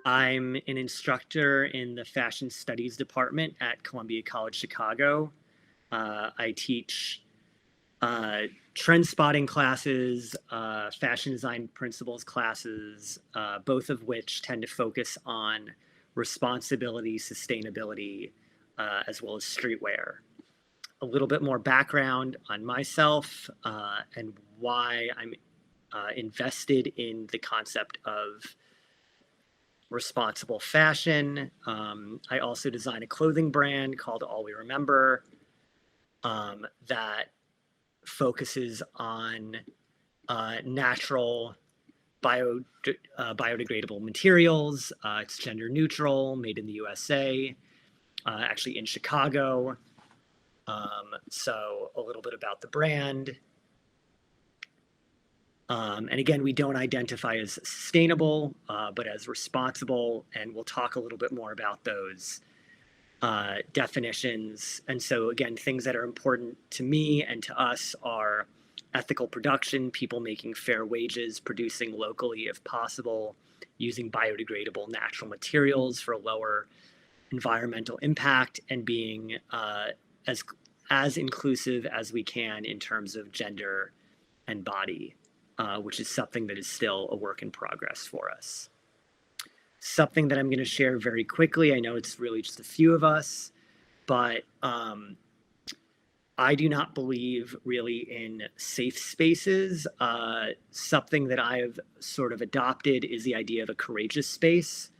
I'm an instructor in the Fashion Studies department at Columbia College Chicago. I teach trend spotting classes, fashion design principles classes, both of which tend to focus on responsibility, sustainability, as well as streetwear. A little bit more background on myself and why I'm invested in the concept of responsible fashion. I also design a clothing brand called All We Remember that focuses on natural biodegradable materials. It's gender neutral, made in the USA, actually in Chicago. So a little bit about the brand. And again, we don't identify as sustainable, but as responsible, and we'll talk a little bit more about those definitions. And so again, things that are important to me and to us are ethical production, people making fair wages, producing locally if possible, using biodegradable natural materials for lower environmental impact, and being as inclusive as we can in terms of gender and body. Which is something that is still a work in progress for us. Something that I'm going to share very quickly. I know it's really just a few of us, but I do not believe really in safe spaces. Something that I've sort of adopted is the idea of a courageous space,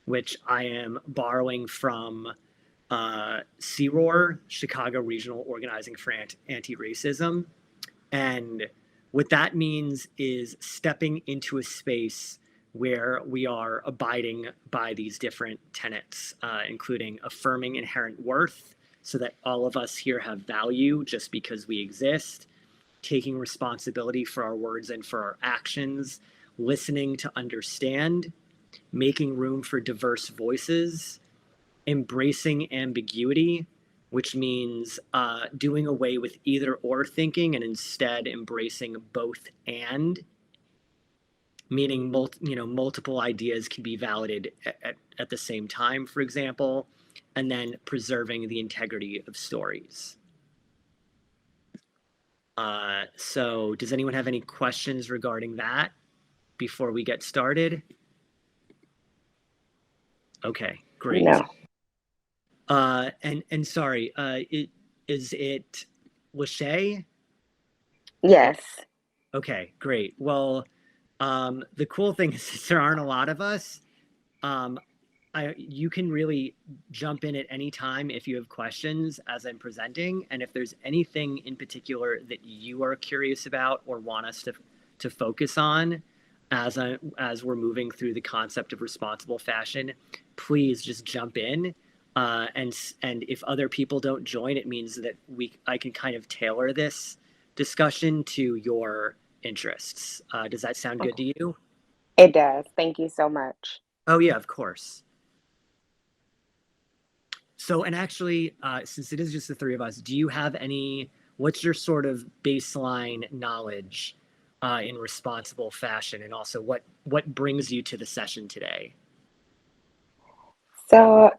which I am borrowing from CROAR, Chicago Regional Organizing for Anti-Racism. And what that means is stepping into a space where we are abiding by these different tenets, including affirming inherent worth so that all of us here have value just because we exist, taking responsibility for our words and for our actions, listening to understand, making room for diverse voices, embracing ambiguity, which means doing away with either or thinking and instead embracing both and, meaning multiple ideas can be validated at the same time, for example, and then preserving the integrity of stories. So does anyone have any questions regarding that before we get started? Okay, great. No. And sorry, is it Lachey? Yes. Okay, great. Well, the cool thing is there aren't a lot of us. You can really jump in at any time if you have questions as I'm presenting, and if there's anything in particular that you are curious about or want us to focus on as we're moving through the concept of responsible fashion, please just jump in. And if other people don't join, it means that I can kind of tailor this discussion to your interests. Does that sound good to you? It does. Thank you so much. Oh yeah, of course. So, and actually, since it is just the three of us, do you have what's your sort of baseline knowledge in responsible fashion, and also what brings you to the session today? So,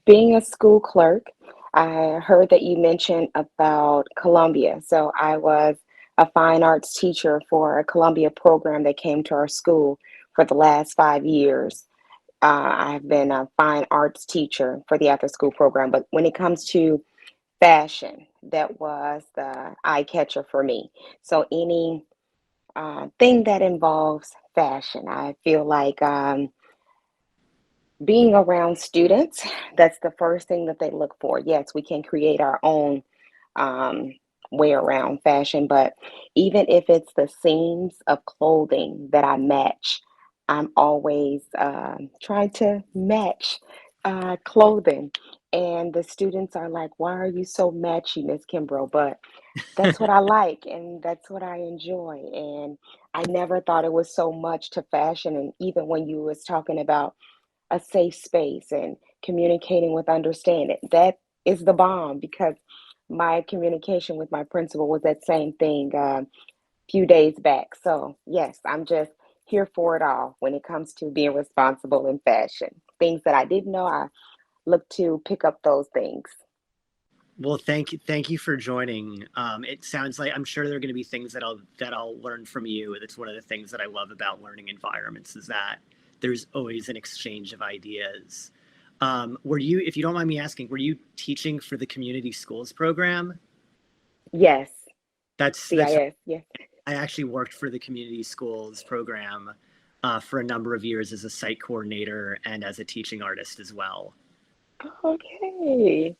being a school clerk, I heard that you mentioned about Columbia. So, I was a fine arts teacher for a Columbia program that came to our school for the last 5 years. I've been a fine arts teacher for the after school program. But when it comes to fashion, that was the eye catcher for me. So, any thing that involves fashion, I feel like being around students, that's the first thing that they look for. Yes, we can create our own way around fashion, but even if it's the seams of clothing that I match, I'm always trying to match clothing. And the students are like, why are you so matchy, Miss Kimbrough? But that's what I like and that's what I enjoy. And I never thought it was so much to fashion. And even when you was talking about a safe space and communicating with understanding. That is the bomb because my communication with my principal was that same thing a few days back. So, yes, I'm just here for it all when it comes to being responsible in fashion. Things that I didn't know, I look to pick up those things. Well, thank you for joining. It sounds like I'm sure there are going to be things that I'll learn from you. That's one of the things that I love about learning environments is that there's always an exchange of ideas. Were you, if you don't mind me asking, were you teaching for the community schools program? Yes, That's CIS, yes. I actually worked for the community schools program for a number of years as a site coordinator and as a teaching artist as well. Okay.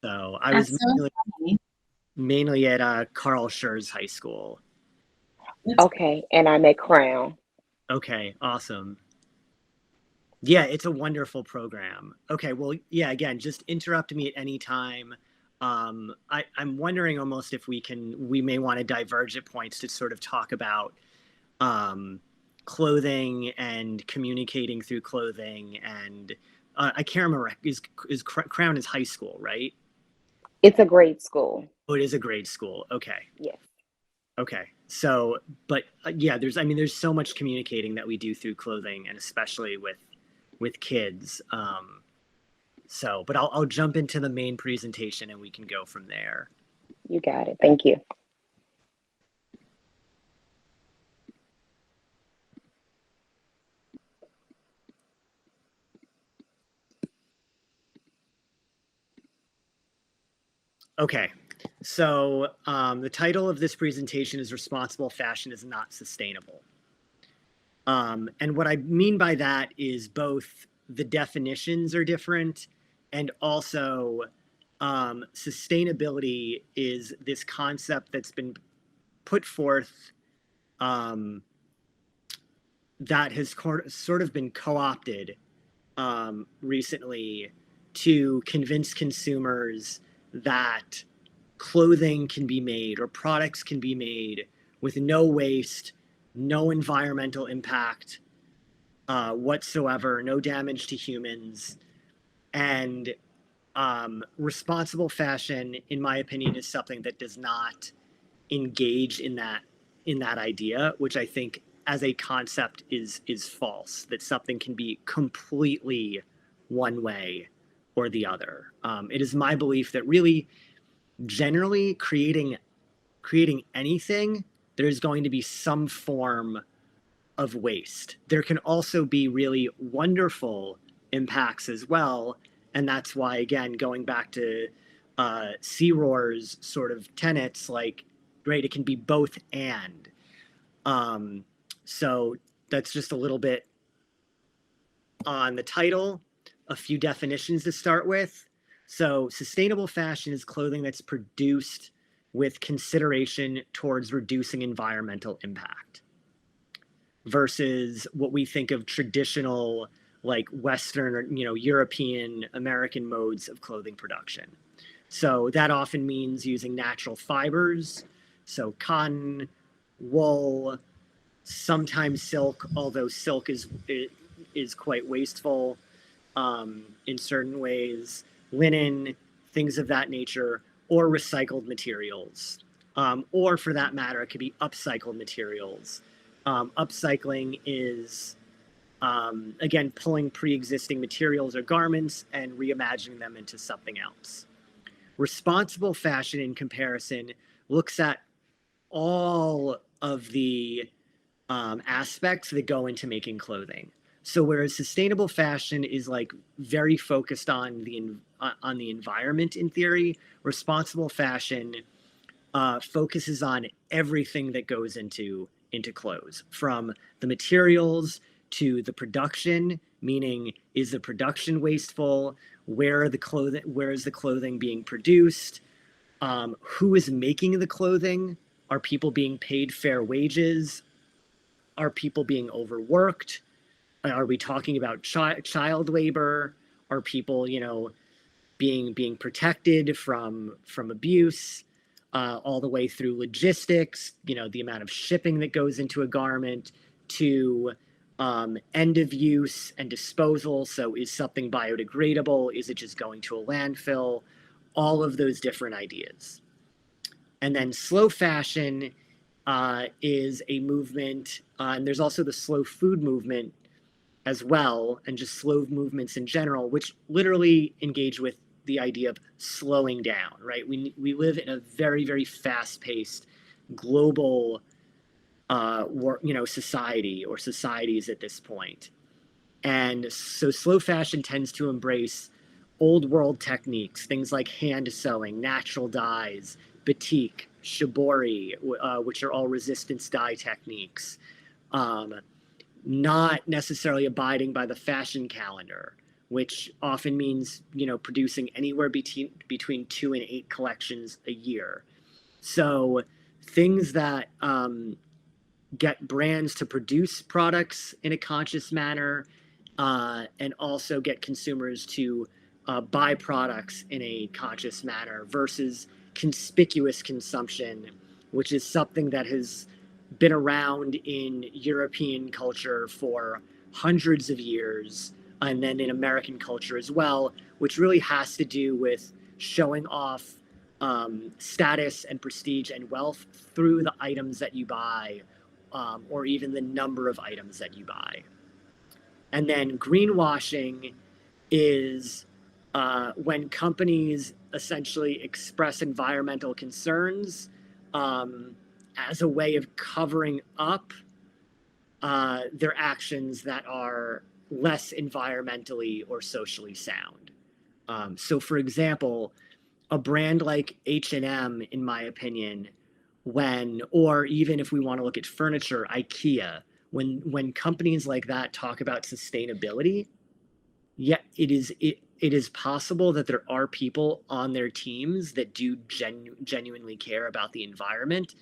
So I That's was so funny. mainly at Carl Schurz High School. Okay, and I'm at Crown. Okay, awesome. Yeah, it's a wonderful program. Okay, well, yeah, again, just interrupt me at any time. I'm wondering almost if we may want to diverge at points to sort of talk about um, clothing and communicating through clothing. And I can't remember, Crown is high school, right? It's a great school. Oh, it is a grade school. Okay. Yes. Okay. So, but yeah, there's so much communicating that we do through clothing, and especially with kids. So, but I'll jump into the main presentation and we can go from there. You got it. Thank you. Okay. So the title of this presentation is Responsible Fashion is Not Sustainable. And what I mean by that is both the definitions are different and also sustainability is this concept that's been put forth that has sort of been co-opted recently to convince consumers that clothing can be made or products can be made with no waste, no environmental impact whatsoever, no damage to humans. And responsible fashion, in my opinion, is something that does not engage in that idea, which I think as a concept is false, that something can be completely one way or the other. It is my belief that really generally creating anything, there's going to be some form of waste. There can also be really wonderful impacts as well. And that's why, again, going back to C-Roar's sort of tenets, like, right, it can be both and. So that's just a little bit on the title, a few definitions to start with. So sustainable fashion is clothing that's produced with consideration towards reducing environmental impact versus what we think of traditional, like Western or European American modes of clothing production. So that often means using natural fibers, so cotton, wool, sometimes silk, although silk is quite wasteful in certain ways, linen, things of that nature, or recycled materials. Or for that matter, it could be upcycled materials. Upcycling is, again, pulling pre-existing materials or garments and reimagining them into something else. Responsible fashion, in comparison, looks at all of the aspects that go into making clothing. So whereas sustainable fashion is like very focused on the environment in theory, responsible fashion focuses on everything that goes into clothes, from the materials to the production, meaning is the production wasteful? Where is the clothing being produced? Who is making the clothing? Are people being paid fair wages? Are people being overworked? Are we talking about child labor? Are people, being protected from abuse? All the way through logistics, the amount of shipping that goes into a garment, to end of use and disposal. So is something biodegradable? Is it just going to a landfill? All of those different ideas. And then slow fashion is a movement, and there's also the slow food movement as well, and just slow movements in general, which literally engage with the idea of slowing down, right? We live in a very, very fast-paced global society or societies at this point. And so slow fashion tends to embrace old world techniques, things like hand sewing, natural dyes, batik, shibori, which are all resistance dye techniques, not necessarily abiding by the fashion calendar, which often means, producing anywhere between 2 and 8 collections a year. So things that get brands to produce products in a conscious manner, and also get consumers to buy products in a conscious manner versus conspicuous consumption, which is something that has been around in European culture for hundreds of years, and then in American culture as well, which really has to do with showing off status and prestige and wealth through the items that you buy, or even the number of items that you buy. And then greenwashing is when companies essentially express environmental concerns as a way of covering up their actions that are less environmentally or socially sound. So, for example, a brand like H&M, in my opinion, or even if we want to look at furniture, IKEA, when companies like that talk about sustainability, yeah, it is possible that there are people on their teams that do genuinely care about the environment,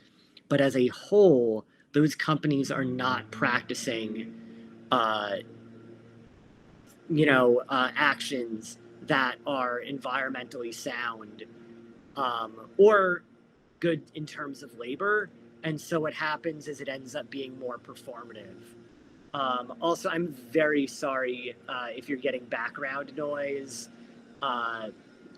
but as a whole, those companies are not practicing, actions that are environmentally sound, or good in terms of labor. And so what happens is it ends up being more performative. Also, I'm very sorry if you're getting background noise.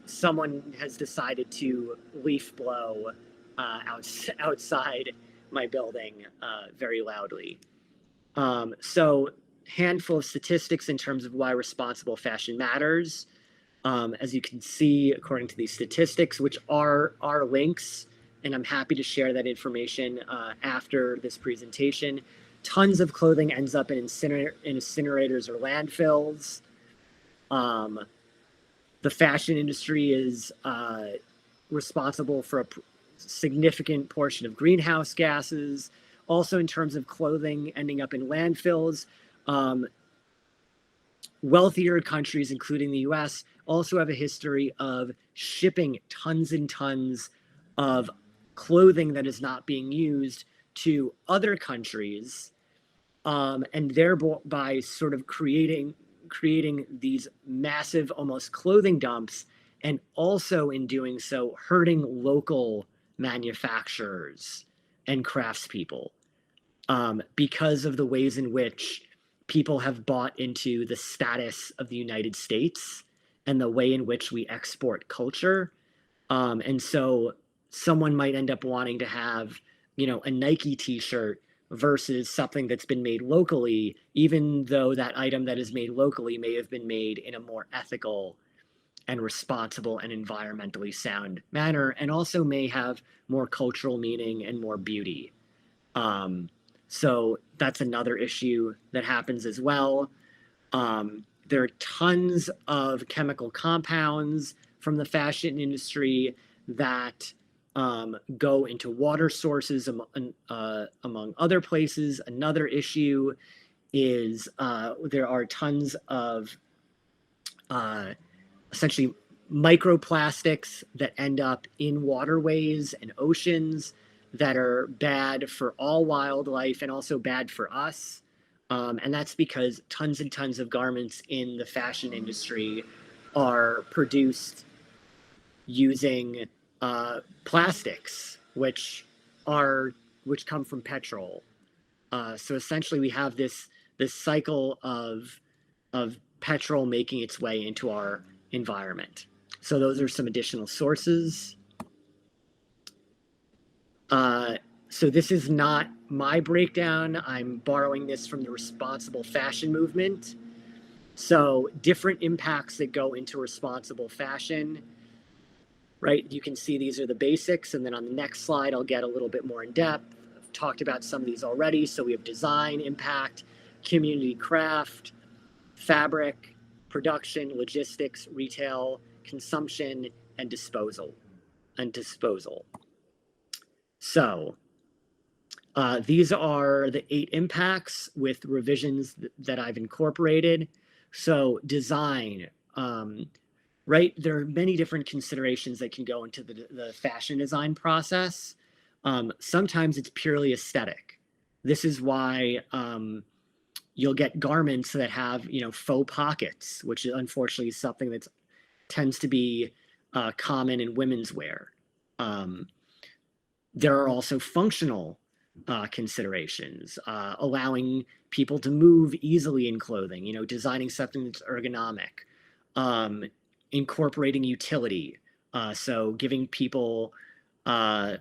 Someone has decided to leaf blow outside my building very loudly. So, handful of statistics in terms of why responsible fashion matters. As you can see, according to these statistics, which are links, and I'm happy to share that information after this presentation, tons of clothing ends up in incinerators or landfills. The fashion industry is responsible for a significant portion of greenhouse gases. Also, in terms of clothing ending up in landfills, wealthier countries, including the US, also have a history of shipping tons and tons of clothing that is not being used to other countries, and thereby sort of creating these massive, almost clothing dumps, and also in doing so, hurting local manufacturers and craftspeople, because of the ways in which people have bought into the status of the United States and the way in which we export culture. And so someone might end up wanting to have, a Nike t-shirt versus something that's been made locally, even though that item that is made locally may have been made in a more ethical and responsible and environmentally sound manner, and also may have more cultural meaning and more beauty. So that's another issue that happens as well. There are tons of chemical compounds from the fashion industry that go into water sources, among other places. Another issue is there are tons of essentially microplastics that end up in waterways and oceans that are bad for all wildlife and also bad for us. And that's because tons and tons of garments in the fashion industry are produced using plastics, which come from petrol. So essentially, we have this cycle of petrol making its way into our environment. So those are some additional sources. So this is not my breakdown. I'm borrowing this from the responsible fashion movement. So different impacts that go into responsible fashion, right? You can see these are the basics. And then on the next slide, I'll get a little bit more in depth. I've talked about some of these already. So we have design, impact, community craft, fabric, production, logistics, retail, consumption, and disposal. So these are the 8 impacts with revisions that I've incorporated. So design, right? There are many different considerations that can go into the fashion design process. Sometimes it's purely aesthetic. This is why you'll get garments that have, faux pockets, which unfortunately is something that tends to be common in women's wear. There are also functional considerations, allowing people to move easily in clothing, designing something that's ergonomic, incorporating utility, so giving people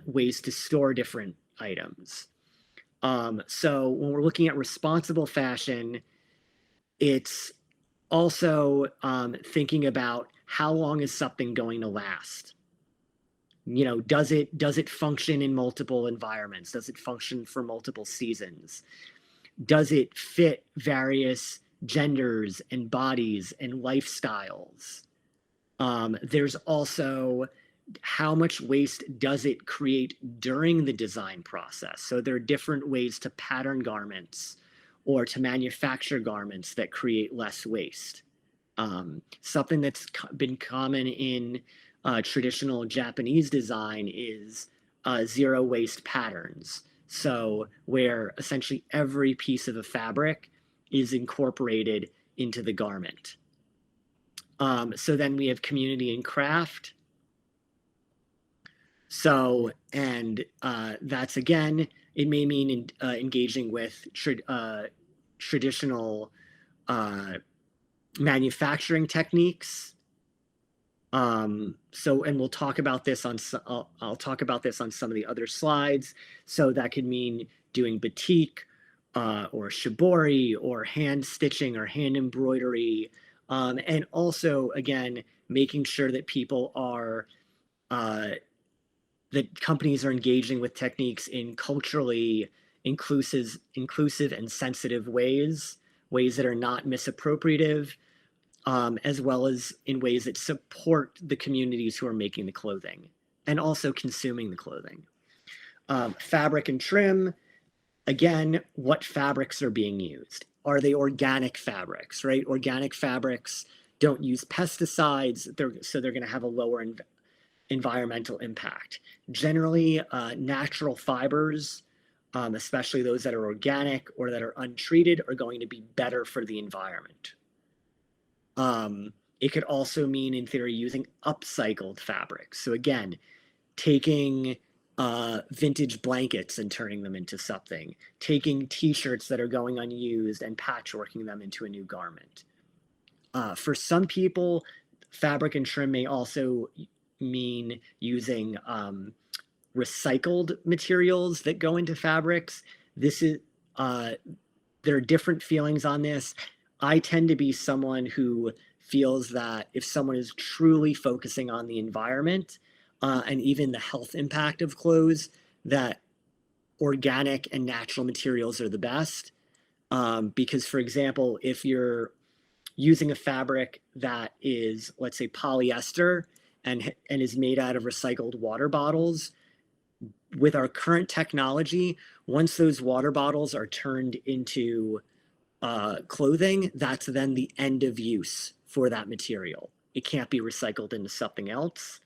ways to store different items. So when we're looking at responsible fashion, it's also thinking about how long is something going to last? Does it function in multiple environments? Does it function for multiple seasons? Does it fit various genders and bodies and lifestyles? There's also how much waste does it create during the design process? So there are different ways to pattern garments or to manufacture garments that create less waste. Something that's been common in traditional Japanese design is zero waste patterns. So where essentially every piece of a fabric is incorporated into the garment. So then we have community and craft. So, and that's again, it may mean engaging with traditional manufacturing techniques. So, and we'll talk about this on, I'll talk about this on some of the other slides. So that could mean doing batik or shibori or hand stitching or hand embroidery. And also, again, making sure that people are, that companies are engaging with techniques in culturally inclusive and sensitive ways that are not misappropriative, as well as in ways that support the communities who are making the clothing and also consuming the clothing. Fabric and trim, again, what fabrics are being used? Are they organic fabrics, right? Organic fabrics don't use pesticides, so they're going to have a lower environmental impact. Generally, natural fibers, especially those that are organic or that are untreated, are going to be better for the environment. It could also mean, in theory, using upcycled fabrics. So again, taking vintage blankets and turning them into something, taking t-shirts that are going unused and patchworking them into a new garment. For some people, fabric and trim may also mean using recycled materials that go into fabrics. This is there are different feelings on this. I tend to be someone who feels that if someone is truly focusing on the environment and even the health impact of clothes, that organic and natural materials are the best. Because, for example, if you're using a fabric that is, let's say, polyester and is made out of recycled water bottles, with our current technology, once those water bottles are turned into clothing, that's then the end of use for that material. It can't be recycled into something else.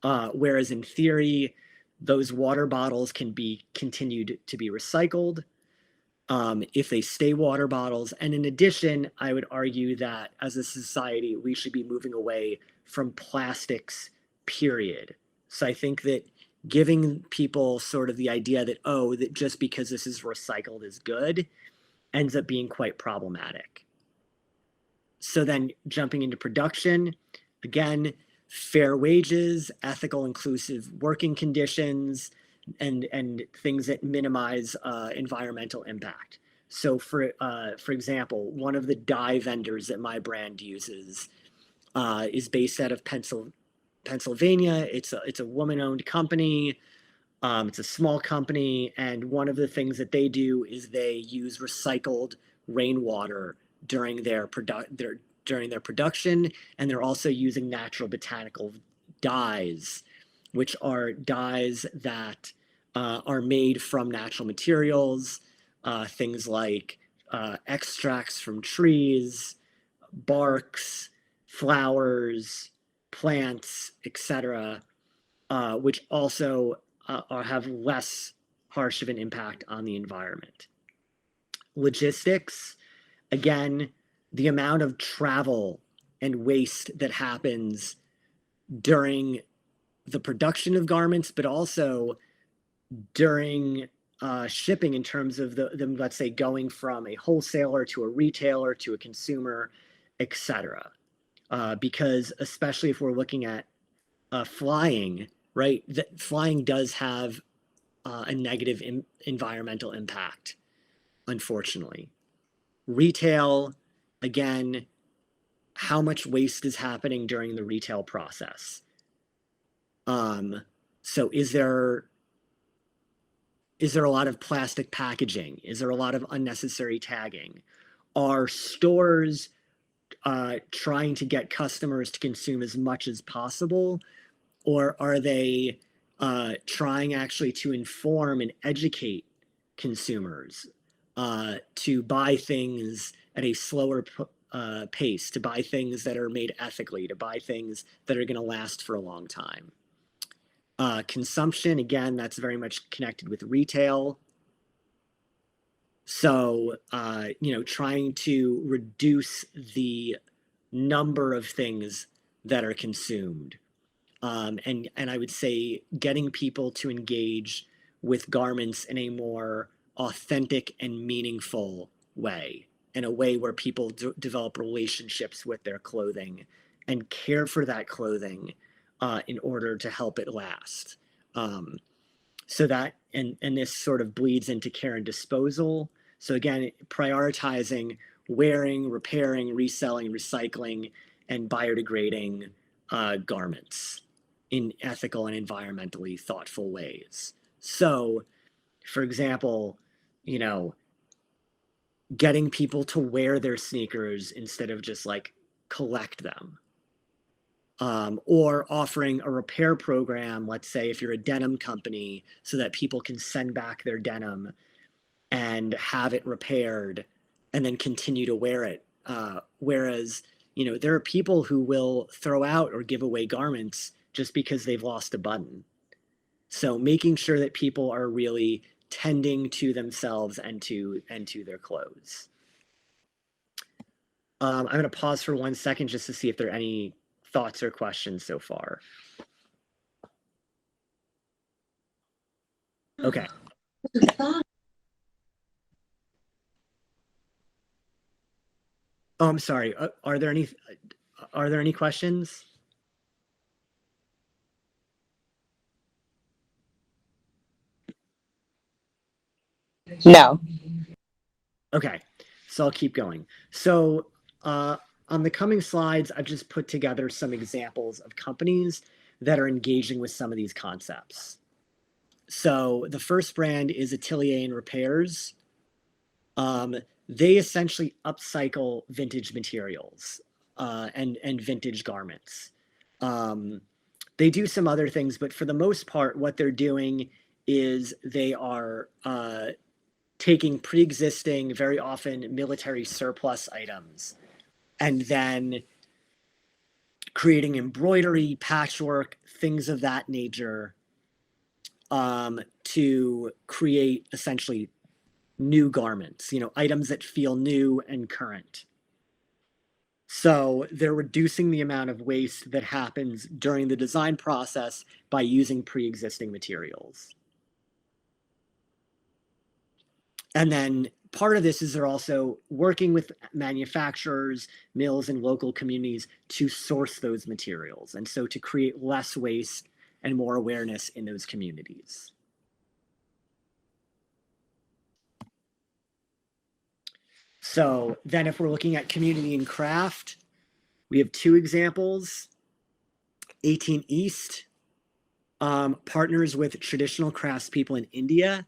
Whereas in theory, those water bottles can be continued to be recycled if they stay water bottles. And in addition, I would argue that as a society, we should be moving away from plastics, period. So I think that giving people sort of the idea that, oh, that just because this is recycled is good, ends up being quite problematic. So then jumping into production, again, fair wages, ethical, inclusive working conditions, and things that minimize environmental impact. So for example, one of the dye vendors that my brand uses is based out of Pennsylvania. It's a woman-owned company. It's a small company, and one of the things that they do is they use recycled rainwater during their production, and they're also using natural botanical dyes, which are dyes that are made from natural materials, things like extracts from trees, barks, flowers, plants, etc., which also have less harsh of an impact on the environment. Logistics, again, the amount of travel and waste that happens during the production of garments, but also during shipping in terms of them, let's say, going from a wholesaler to a retailer to a consumer, etc. Because especially if we're looking at flying, right? Flying does have a negative environmental impact, unfortunately. Retail, again, how much waste is happening during the retail process? So is there a lot of plastic packaging? Is there a lot of unnecessary tagging? Are stores trying to get customers to consume as much as possible? Or are they trying actually to inform and educate consumers to buy things at a slower pace, to buy things that are made ethically, to buy things that are going to last for a long time? Consumption, again, that's very much connected with retail. So, trying to reduce the number of things that are consumed. And I would say getting people to engage with garments in a more authentic and meaningful way, in a way where people develop relationships with their clothing and care for that clothing in order to help it last. So that, and this sort of bleeds into care and disposal. So again, prioritizing wearing, repairing, reselling, recycling, and biodegrading garments in ethical and environmentally thoughtful ways. So, for example, getting people to wear their sneakers instead of just like collect them. Or offering a repair program, let's say if you're a denim company, so that people can send back their denim and have it repaired and then continue to wear it. Whereas, there are people who will throw out or give away garments just because they've lost a button. So making sure that people are really tending to themselves and to their clothes. I'm going to pause for 1 second just to see if there are any thoughts or questions so far. Okay. Oh, I'm sorry. Are there any questions? No. Okay, so I'll keep going. So on the coming slides, I've just put together some examples of companies that are engaging with some of these concepts. So the first brand is Atelier and Repairs. They essentially upcycle vintage materials and vintage garments. They do some other things, but for the most part, what they're doing is they are taking pre-existing, very often military surplus items, and then creating embroidery, patchwork, things of that nature, to create essentially new garments, items that feel new and current. So they're reducing the amount of waste that happens during the design process by using pre-existing materials. And then part of this is they're also working with manufacturers, mills, and local communities to source those materials. And so to create less waste and more awareness in those communities. So then if we're looking at community and craft, we have two examples. 18 East partners with traditional craftspeople in India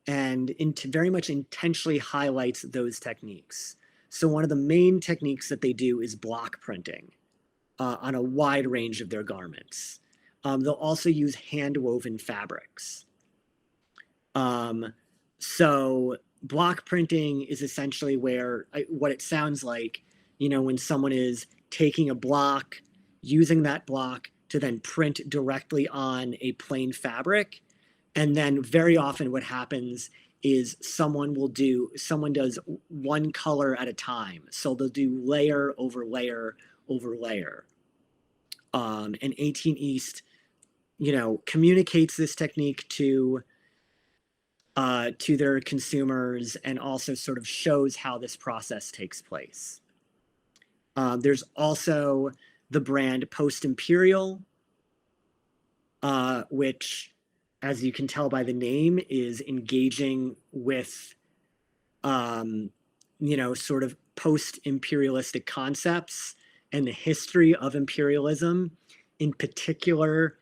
and very much intentionally highlights those techniques. So one of the main techniques that they do is block printing on a wide range of their garments. They'll also use hand-woven fabrics. So block printing is essentially where what it sounds like, when someone is taking a block, using that block to then print directly on a plain fabric. And then very often what happens is someone does one color at a time. So they'll do layer over layer over layer. And 18 East, communicates this technique to their consumers and also sort of shows how this process takes place. There's also the brand Post Imperial, which, as you can tell by the name, is engaging with, sort of post-imperialistic concepts and the history of imperialism, in particular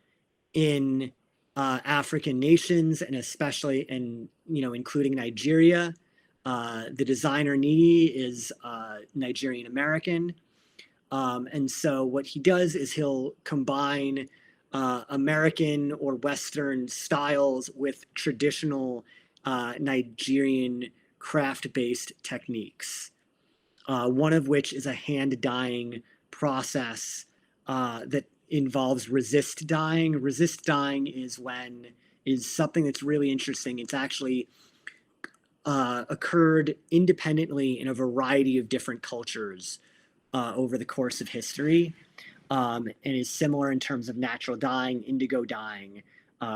in African nations, and especially including Nigeria. The designer Nini is Nigerian American. And so what he does is he'll combine American or Western styles with traditional Nigerian craft-based techniques. One of which is a hand dyeing process that involves resist dyeing. Resist dyeing is something that's really interesting. It's actually occurred independently in a variety of different cultures over the course of history, and is similar in terms of natural dyeing, indigo dyeing,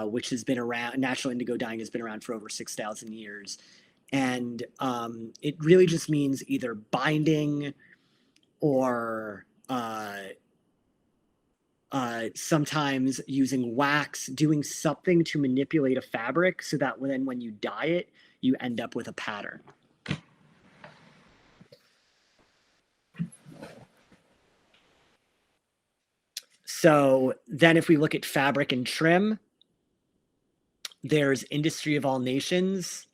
which has been around. Natural indigo dyeing has been around for over 6,000 years. And it really just means either binding or sometimes using wax, doing something to manipulate a fabric so that then when you dye it, you end up with a pattern. So then if we look at fabric and trim, there's Industry of All Nations.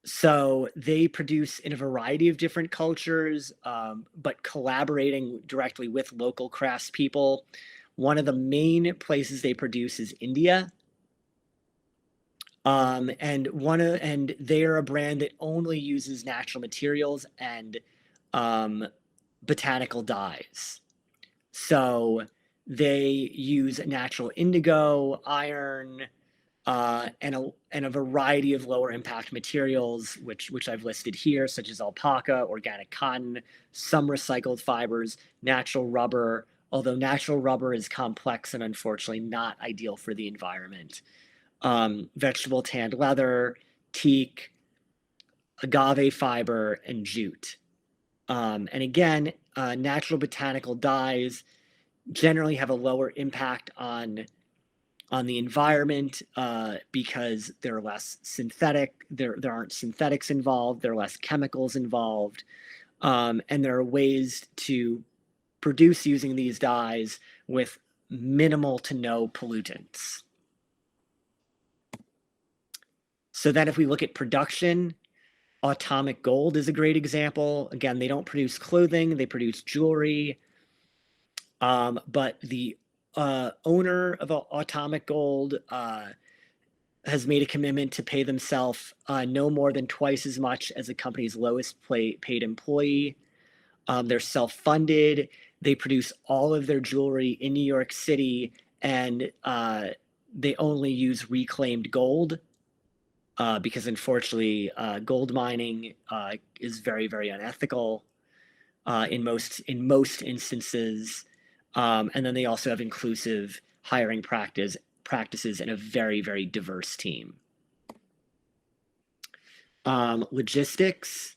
So they produce in a variety of different cultures, but collaborating directly with local craftspeople. One of the main places they produce is India. And they are a brand that only uses natural materials and botanical dyes. So they use natural indigo, iron, and a variety of lower impact materials, which I've listed here, such as alpaca, organic cotton, some recycled fibers, natural rubber, although natural rubber is complex and unfortunately not ideal for the environment. Vegetable tanned leather, teak, agave fiber, and jute. And again, natural botanical dyes generally have a lower impact on the environment because they're less synthetic. There aren't synthetics involved. There are less chemicals involved. And there are ways to produce using these dyes with minimal to no pollutants. So then if we look at production, Atomic Gold is a great example. Again, they don't produce clothing, they produce jewelry. But the owner of Atomic Gold has made a commitment to pay themselves no more than twice as much as the company's lowest paid employee. They're self-funded. They produce all of their jewelry in New York City, and they only use reclaimed gold because unfortunately gold mining is very, very unethical in most instances. And then they also have inclusive hiring practices and a very, very diverse team. Logistics.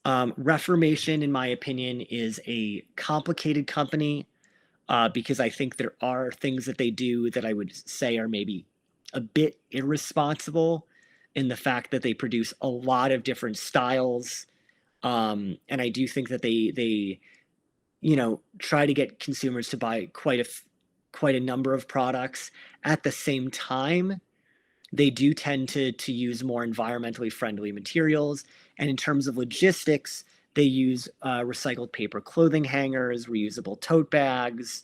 Reformation, in my opinion, is a complicated company because I think there are things that they do that I would say are maybe a bit irresponsible. in the fact that they produce a lot of different styles. And I do think that they try to get consumers to buy quite a number of products. At the same time, they do tend to use more environmentally friendly materials. And in terms of logistics, they use recycled paper clothing hangers, reusable tote bags,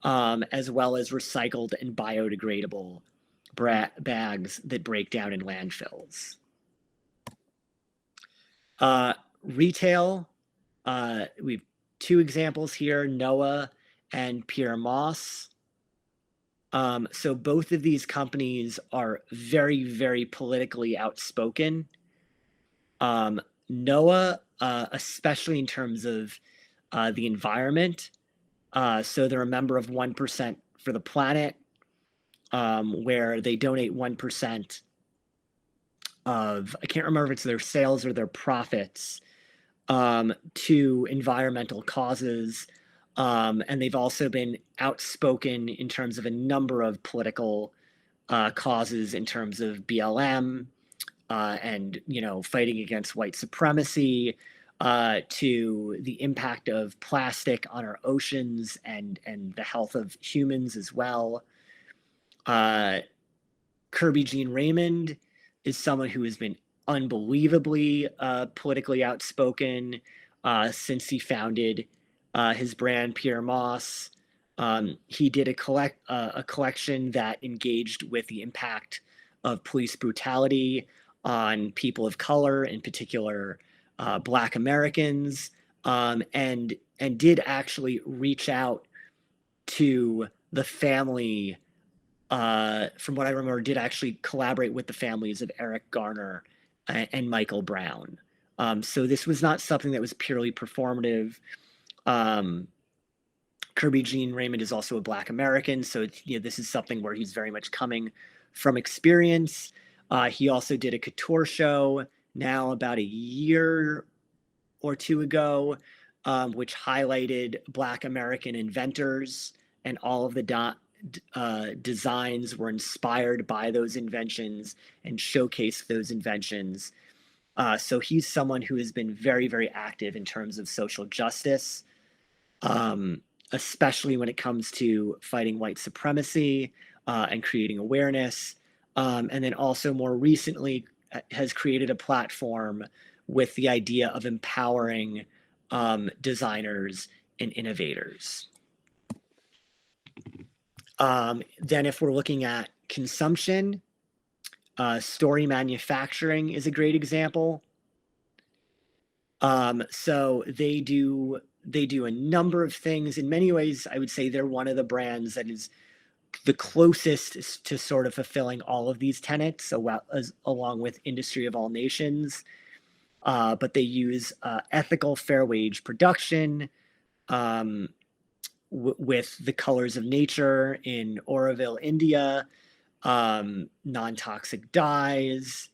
as well as recycled and biodegradable bags that break down in landfills. Retail, we've two examples here, Noah and Pierre Moss. So both of these companies are very, very politically outspoken. Noah, especially in terms of the environment. So they're a member of 1% for the Planet, where they donate 1% of, I can't remember if it's their sales or their profits, to environmental causes. And they've also been outspoken in terms of a number of political causes in terms of BLM and fighting against white supremacy, to the impact of plastic on our oceans and the health of humans as well. Kirby Jean Raymond is someone who has been unbelievably politically outspoken since he founded his brand Pierre Moss. He did a collection that engaged with the impact of police brutality on people of color, in particular Black Americans, and did actually reach out to the family. From what I remember, did actually collaborate with the families of Eric Garner and Michael Brown. So this was not something that was purely performative. Kirby Jean Raymond is also a Black American, so this is something where he's very much coming from experience. He also did a couture show now about a year or two ago, which highlighted Black American inventors, and all of the designs were inspired by those inventions and showcased those inventions. So he's someone who has been very, very active in terms of social justice, especially when it comes to fighting white supremacy and creating awareness. And then also more recently has created a platform with the idea of empowering designers and innovators. Then if we're looking at consumption, Story Manufacturing is a great example. So they do a number of things. In many ways, I would say they're one of the brands that is the closest to sort of fulfilling all of these tenets, along with Industry of All Nations. But they use ethical fair wage production, with the colors of nature in Auroville, India, non-toxic dyes.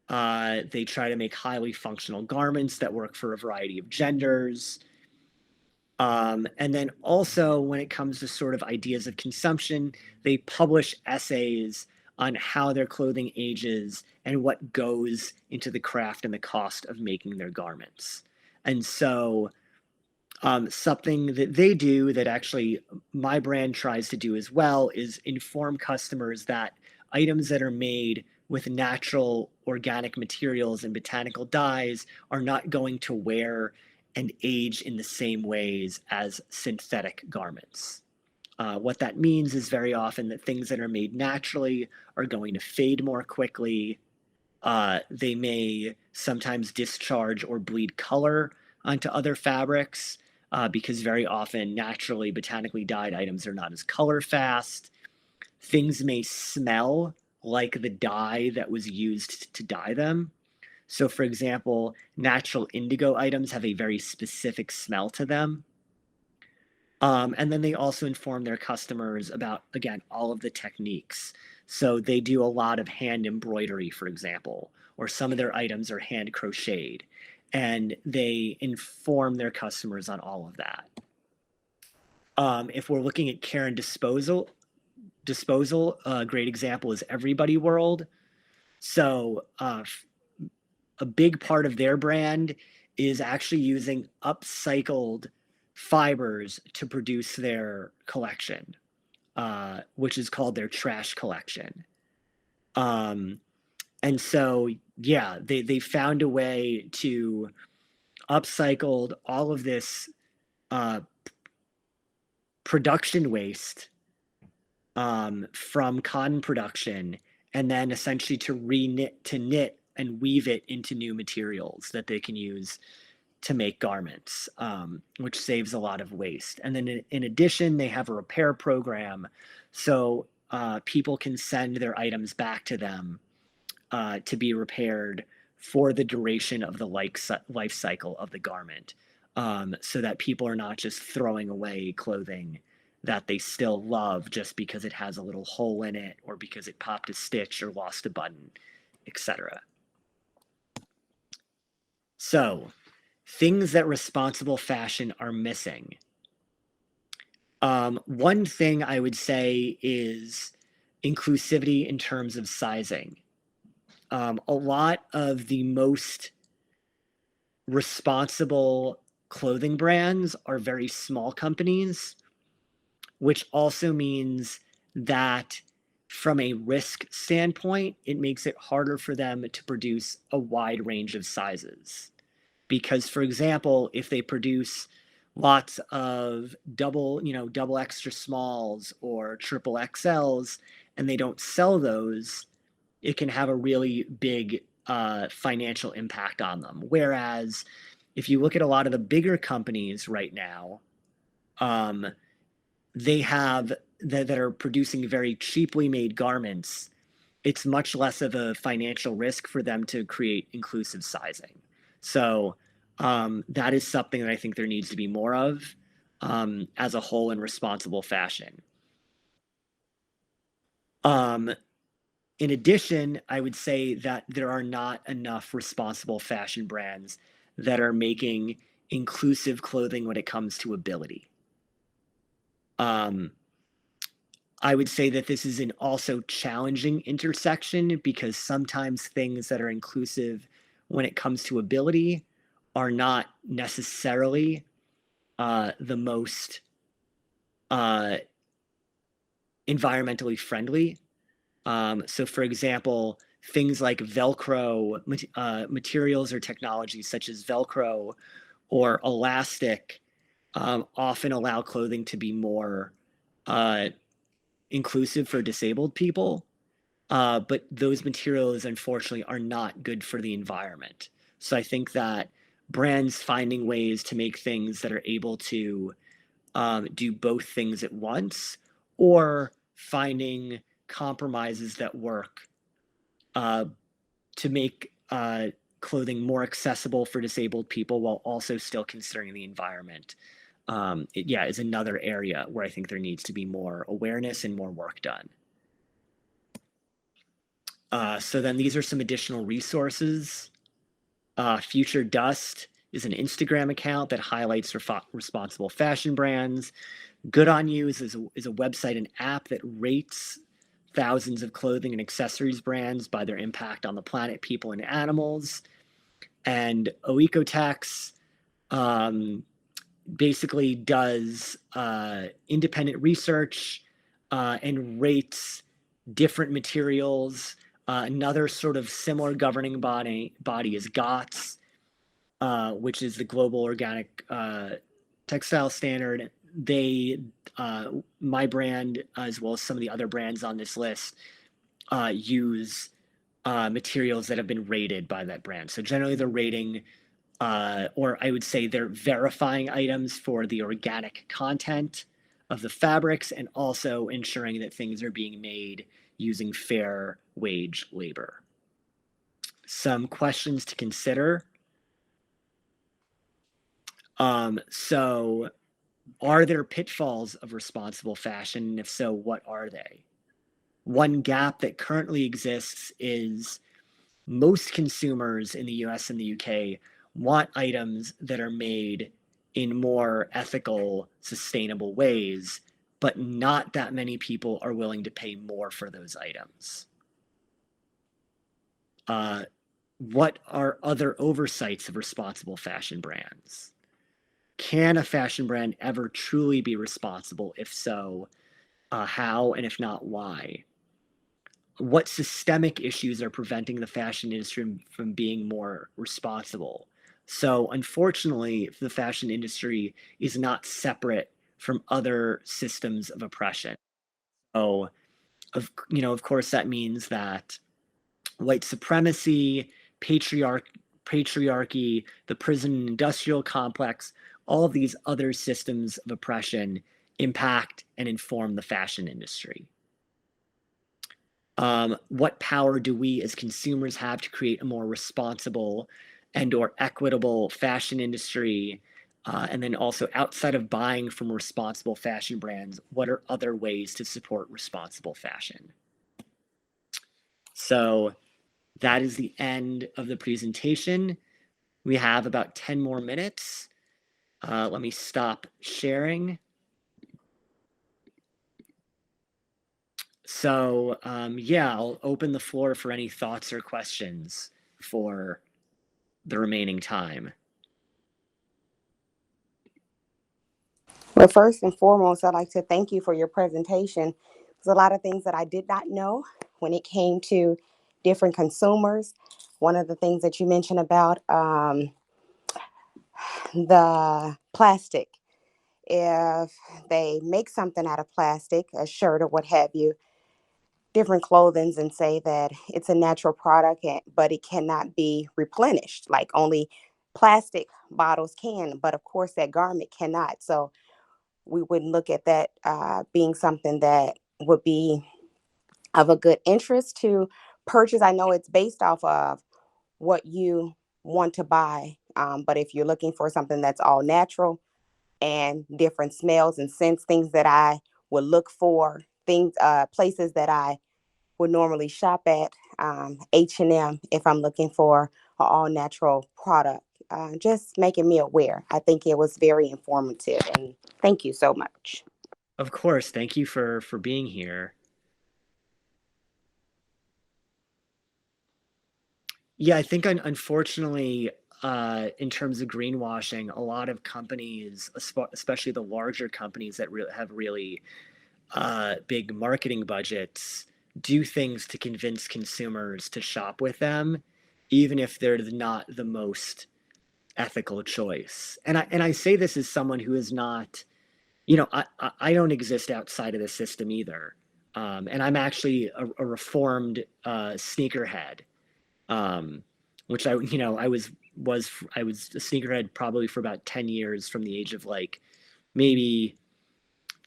They try to make highly functional garments that work for a variety of genders. And then also when it comes to sort of ideas of consumption, they publish essays on how their clothing ages and what goes into the craft and the cost of making their garments. And so something that they do that actually my brand tries to do as well is inform customers that items that are made with natural organic materials and botanical dyes are not going to wear and age in the same ways as synthetic garments. What that means is very often that things that are made naturally are going to fade more quickly. They may sometimes discharge or bleed color onto other fabrics, because very often naturally botanically dyed items are not as color fast. Things may smell like the dye that was used to dye them. So for example, natural indigo items have a very specific smell to them. And then they also inform their customers about, again, all of the techniques. So they do a lot of hand embroidery, for example, or some of their items are hand crocheted, and they inform their customers on all of that. If we're looking at care and disposal, a great example is Everybody World. So a big part of their brand is actually using upcycled fibers to produce their collection, which is called their trash collection. Um, and so, yeah, they found a way to upcycled all of this uh, production waste from cotton production, and then essentially to knit and weave it into new materials that they can use to make garments, which saves a lot of waste. And then in addition, they have a repair program, so people can send their items back to them to be repaired for the duration of the life cycle of the garment, so that people are not just throwing away clothing that they still love just because it has a little hole in it or because it popped a stitch or lost a button, etc. So, things that responsible fashion are missing. One thing I would say is inclusivity in terms of sizing. A lot of the most responsible clothing brands are very small companies, which also means that from a risk standpoint, it makes it harder for them to produce a wide range of sizes. Because, for example, if they produce lots of double extra smalls or triple XLs and they don't sell those, it can have a really big financial impact on them. Whereas if you look at a lot of the bigger companies right now, um, they have that are producing very cheaply made garments. It's much less of a financial risk for them to create inclusive sizing. So that is something that I think there needs to be more of as a whole in responsible fashion. Um, In addition, I would say that there are not enough responsible fashion brands that are making inclusive clothing when it comes to ability. Um, I would say that this is an also challenging intersection because sometimes things that are inclusive when it comes to ability are not necessarily the most uh, environmentally friendly. So, for example, things like Velcro materials or technologies such as Velcro or elastic often allow clothing to be more uh, inclusive for disabled people. But those materials, unfortunately, are not good for the environment. So I think that brands finding ways to make things that are able to do both things at once, or finding compromises that work uh, to make clothing more accessible for disabled people while also still considering the environment. Yeah, is another area where I think there needs to be more awareness and more work done. So then these are some additional resources. Future Dust is an Instagram account that highlights responsible fashion brands. Good on You is a website and app that rates thousands of clothing and accessories brands by their impact on the planet, people, and animals. And Oecotex basically does independent research and rates different materials. Another sort of similar governing body is GOTS, which is the Global Organic Textile Standard. They, my brand, as well as some of the other brands on this list, use materials that have been rated by that brand. So generally, they're rating, or I would say they're verifying items for the organic content of the fabrics and also ensuring that things are being made using fair wage labor. Some questions to consider. So, are there pitfalls of responsible fashion? And if so, what are they? One gap that currently exists is most consumers in the US and the UK want items that are made in more ethical, sustainable ways, but not that many people are willing to pay more for those items. What are other oversights of responsible fashion brands? Can a fashion brand ever truly be responsible? If so, how, and if not, why? What systemic issues are preventing the fashion industry from being more responsible? So, unfortunately, the fashion industry is not separate from other systems of oppression. So, of course, that means that white supremacy, patriarchy, the prison and industrial complex, all of these other systems of oppression impact and inform the fashion industry. What power do we as consumers have to create a more responsible and or equitable fashion industry? And then also outside of buying from responsible fashion brands, what are other ways to support responsible fashion? So that is the end of the presentation. We have about 10 more minutes. Let me stop sharing. So yeah, I'll open the floor for any thoughts or questions for the remaining time. Well, first and foremost, I'd like to thank you for your presentation. There's a lot of things that I did not know when it came to different consumers. One of the things that you mentioned about the plastic. If they make something out of plastic, a shirt or what have you, different clothings, and say that it's a natural product, but it cannot be replenished, like only plastic bottles can, but of course that garment cannot. So we wouldn't look at that being something that would be of a good interest to purchase. I know it's based off of what you want to buy, but if you're looking for something that's all natural and different smells and scents, things that I would look for, things, places that I would normally shop at, H&M, if I'm looking for an all natural product. Just making me aware. I think it was very informative, and thank you so much. Of course, thank you for being here. Yeah, I think unfortunately, in terms of greenwashing, a lot of companies, especially the larger companies that have really big marketing budgets, do things to convince consumers to shop with them, even if they're not the most ethical choice. And I say this as someone who is not, I don't exist outside of the system either. And I'm actually a reformed sneakerhead, which I was a sneakerhead probably for about 10 years from the age of like maybe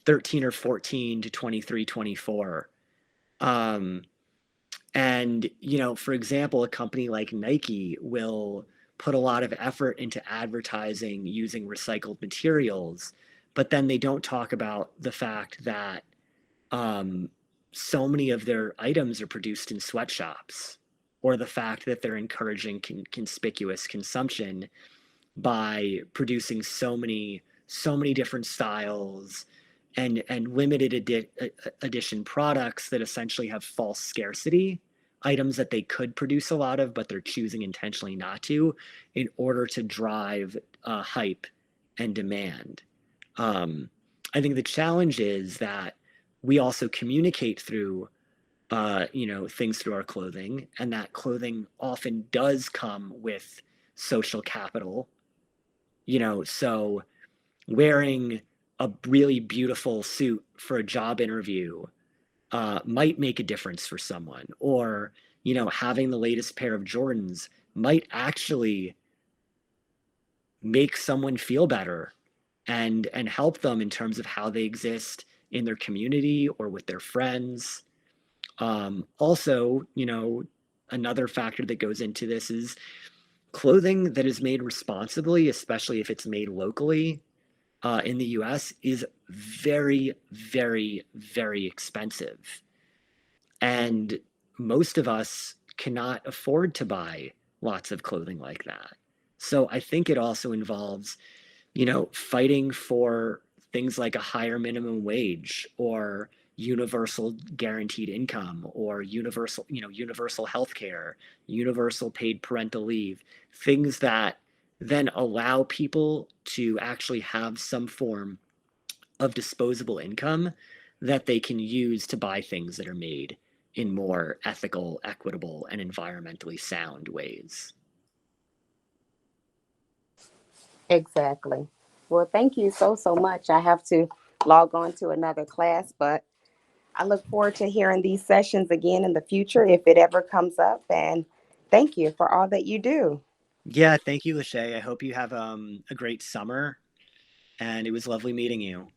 13 or 14 to 23, 24. Um, and, for example, a company like Nike will put a lot of effort into advertising using recycled materials, but then they don't talk about the fact that um, so many of their items are produced in sweatshops, or the fact that they're encouraging conspicuous consumption by producing so many different styles and limited edition products that essentially have false scarcity, items that they could produce a lot of but they're choosing intentionally not to, in order to drive hype and demand. um, I think the challenge is that we also communicate through things through our clothing, and that clothing often does come with social capital. So wearing a really beautiful suit for a job interview might make a difference for someone, or having the latest pair of Jordans might actually make someone feel better and help them in terms of how they exist in their community or with their friends. Also, another factor that goes into this is clothing that is made responsibly, especially if it's made locally in the US, is very, very, very expensive. And most of us cannot afford to buy lots of clothing like that. So I think it also involves, fighting for things like a higher minimum wage, or, universal guaranteed income or universal health care, universal paid parental leave, things that then allow people to actually have some form of disposable income that they can use to buy things that are made in more ethical, equitable, and environmentally sound ways. Exactly. Well, thank you so much. I have to log on to another class, but I look forward to hearing these sessions again in the future if it ever comes up. And thank you for all that you do. Yeah, thank you, Lachey. I hope you have a great summer, and it was lovely meeting you.